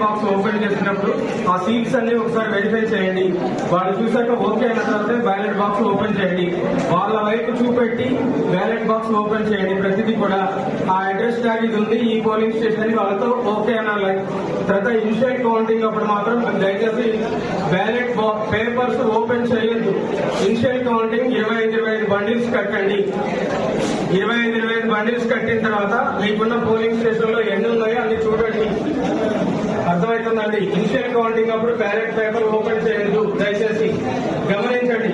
Box open చేసినప్పుడు ఆ seats అన్ని ఒకసారి వెరిఫై చేయండి. వాళ్ళు చూసాక ఓకే అయిన తర్వాత బ్యాలెట్ బాక్స్ ఓపెన్ చేయండి. వాళ్ళ వైపు చూపెట్టి బ్యాలెట్ బాక్స్ ఓపెన్ చేయండి. ప్రతిదీ కూడా ఆ అడ్రస్ ట్యాగ్ ఇది ఉంది ఈ పోలింగ్ స్టేషన్ వాళ్ళతో ఓకే అనాలి. తర్వాత ఇనిషియల్ కౌంటింగ్ అప్పుడు మాత్రం దయచేసి బ్యాలెట్ పేపర్స్ ఓపెన్ చేయొద్దు. ఇనిషియల్ కౌంటింగ్ 25 బండిల్స్ కట్టండి. 25 బండిల్స్ కట్టిన తర్వాత మీకున్న పోలింగ్ స్టేషన్ లో ఎన్ని ఉన్నాయో అన్ని చూడండి. అర్థమవుతుందండి. ఇనిషియల్ కౌంటింగ్ అప్పుడు బ్యాలెట్ పేపర్ ఓపెన్ చేయొద్దు. దయచేసి గమనించండి.